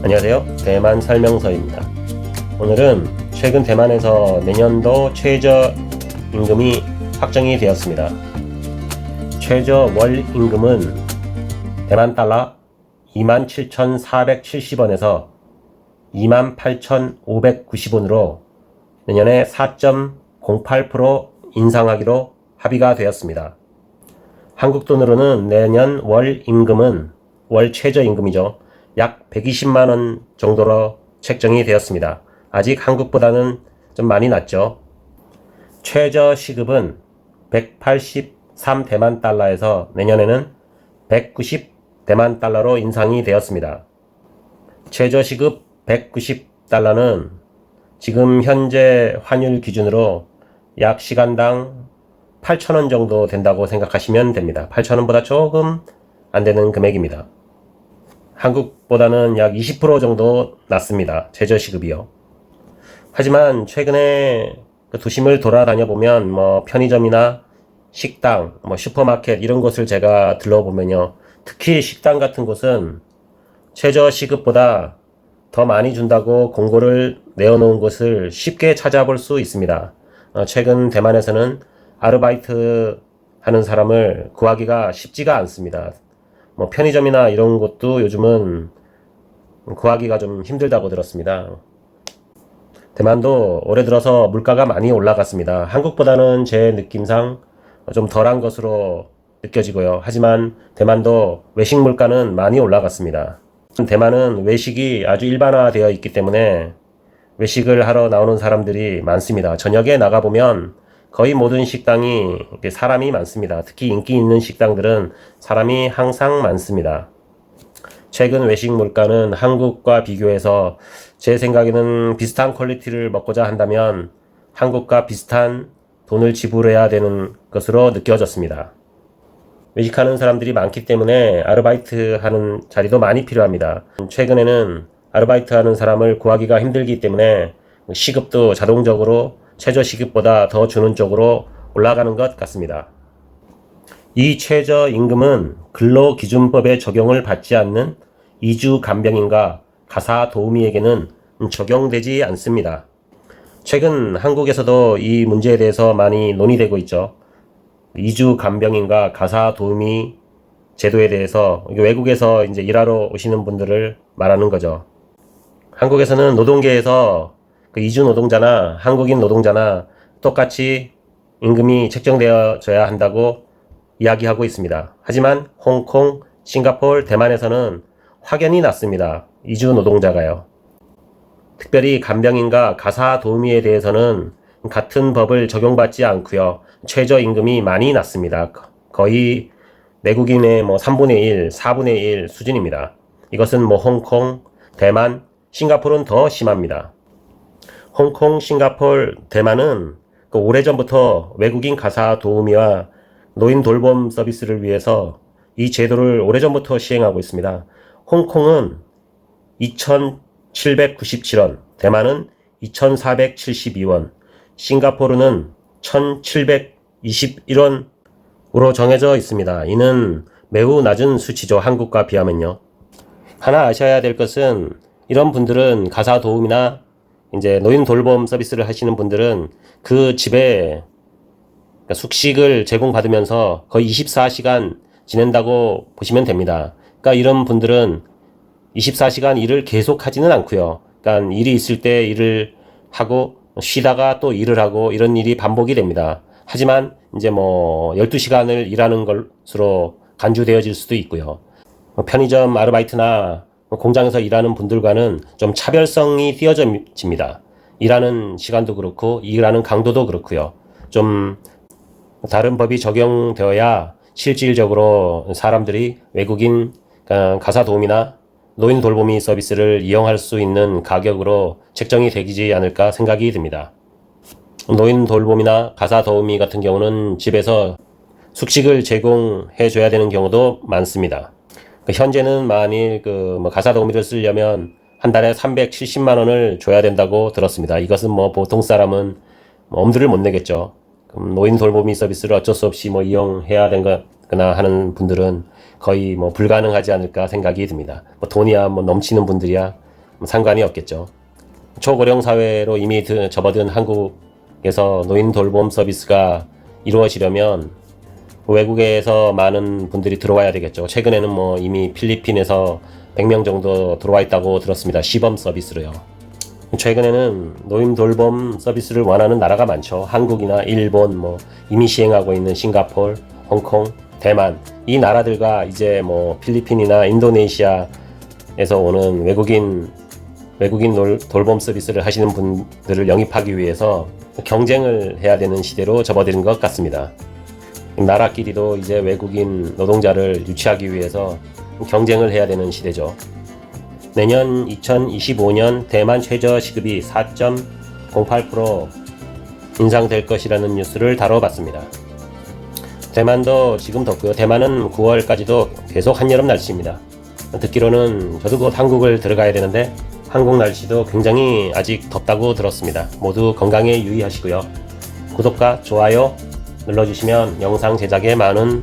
안녕하세요. 대만 설명서입니다. 오늘은 최근 대만에서 내년도 최저임금이 확정이 되었습니다. 최저 월임금은 대만 달러 27,470원에서 28,590원으로 내년에 4.08% 인상하기로 합의가 되었습니다. 한국 돈으로는 내년 월임금은 월 최저임금이죠. 약 120만원 정도로 책정이 되었습니다. 아직 한국보다는 좀 많이 낮죠. 최저시급은 183대만 달러에서 내년에는 190대만 달러로 인상이 되었습니다. 최저시급 190달러는 지금 현재 환율 기준으로 약 시간당 8,000원 정도 된다고 생각하시면 됩니다. 8,000원보다 조금 안 되는 금액입니다. 한국보다는 약 20% 정도 낮습니다. 최저시급이요. 하지만 최근에 그 도심을 돌아다녀 보면 편의점이나 식당, 슈퍼마켓 이런 곳을 제가 들러보면요. 특히 식당 같은 곳은 최저시급보다 더 많이 준다고 공고를 내어놓은 곳을 쉽게 찾아볼 수 있습니다. 최근 대만에서는 아르바이트 하는 사람을 구하기가 쉽지가 않습니다. 편의점이나 이런 곳도 요즘은 구하기가 좀 힘들다고 들었습니다. 대만도 올해 들어서 물가가 많이 올라갔습니다. 한국보다는 제 느낌상 좀 덜한 것으로 느껴지고요. 하지만 대만도 외식 물가는 많이 올라갔습니다. 대만은 외식이 아주 일반화되어 있기 때문에 외식을 하러 나오는 사람들이 많습니다. 저녁에 나가보면 거의 모든 식당이 사람이 많습니다. 특히 인기 있는 식당들은 사람이 항상 많습니다. 최근 외식 물가는 한국과 비교해서 제 생각에는 비슷한 퀄리티를 먹고자 한다면 한국과 비슷한 돈을 지불해야 되는 것으로 느껴졌습니다. 외식하는 사람들이 많기 때문에 아르바이트 하는 자리도 많이 필요합니다. 최근에는 아르바이트 하는 사람을 구하기가 힘들기 때문에 시급도 자동적으로 최저시급보다 더 주는 쪽으로 올라가는 것 같습니다. 이 최저임금은 근로기준법에 적용을 받지 않는 이주 간병인과 가사 도우미에게는 적용되지 않습니다. 최근 한국에서도 이 문제에 대해서 많이 논의되고 있죠. 이주 간병인과 가사 도우미 제도에 대해서 외국에서 이제 일하러 오시는 분들을 말하는 거죠. 한국에서는 노동계에서 그 이주 노동자나 한국인 노동자나 똑같이 임금이 책정되어져야 한다고 이야기하고 있습니다. 하지만 홍콩, 싱가포르, 대만에서는 확연히 낮습니다. 이주 노동자가요. 특별히 간병인과 가사 도우미에 대해서는 같은 법을 적용받지 않고요. 최저임금이 많이 낮습니다. 거의 내국인의 3분의 1, 4분의 1 수준입니다. 이것은 홍콩, 대만, 싱가포르는 더 심합니다. 홍콩, 싱가포르, 대만은 오래전부터 외국인 가사 도우미와 노인 돌봄 서비스를 위해서 이 제도를 오래전부터 시행하고 있습니다. 홍콩은 2,797원, 대만은 2,472원, 싱가포르는 1,721원으로 정해져 있습니다. 이는 매우 낮은 수치죠. 한국과 비하면요. 하나 아셔야 될 것은 이런 분들은 가사 도우미나 이제 노인 돌봄 서비스를 하시는 분들은 그 집에 숙식을 제공받으면서 거의 24시간 지낸다고 보시면 됩니다. 그러니까 이런 분들은 24시간 일을 계속 하지는 않고요. 그러니까 일이 있을 때 일을 하고 쉬다가 또 일을 하고 이런 일이 반복이 됩니다. 하지만 이제 12시간을 일하는 것으로 간주되어질 수도 있고요. 편의점 아르바이트나 공장에서 일하는 분들과는 좀 차별성이 띄어집니다. 일하는 시간도 그렇고 일하는 강도도 그렇고요. 좀 다른 법이 적용되어야 실질적으로 사람들이 외국인 가사 도우미나 노인 돌보미 서비스를 이용할 수 있는 가격으로 책정이 되지 않을까 생각이 듭니다. 노인 돌봄이나 가사 도우미 같은 경우는 집에서 숙식을 제공해 줘야 되는 경우도 많습니다. 현재는 만일 가사 도우미를 쓰려면 한 달에 370만 원을 줘야 된다고 들었습니다. 이것은 보통 사람은 엄두를 못 내겠죠. 노인 돌보미 서비스를 어쩔 수 없이 이용해야 되거나 하는 분들은 거의 불가능하지 않을까 생각이 듭니다. 돈이야 넘치는 분들이야 상관이 없겠죠. 초고령 사회로 이미 접어든 한국에서 노인 돌봄 서비스가 이루어지려면 외국에서 많은 분들이 들어와야 되겠죠. 최근에는 뭐 이미 필리핀에서 100명 정도 들어와 있다고 들었습니다. 시범 서비스로요. 최근에는 노인 돌봄 서비스를 원하는 나라가 많죠. 한국이나 일본, 뭐 이미 시행하고 있는 싱가포르, 홍콩, 대만, 이 나라들과 이제 뭐 필리핀이나 인도네시아에서 오는 외국인 돌봄 서비스를 하시는 분들을 영입하기 위해서 경쟁을 해야 되는 시대로 접어든 것 같습니다. 나라끼리도 이제 외국인 노동자를 유치하기 위해서 경쟁을 해야 되는 시대죠. 내년 2025년 대만 최저 시급이 4.08% 인상될 것이라는 뉴스를 다뤄봤습니다. 대만도 지금 덥고요. 대만은 9월까지도 계속 한여름 날씨입니다. 듣기로는 저도 곧 한국을 들어가야 되는데 한국 날씨도 굉장히 아직 덥다고 들었습니다. 모두 건강에 유의하시고요. 구독과 좋아요 눌러주시면 영상 제작에 많은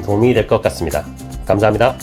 도움이 될 것 같습니다. 감사합니다.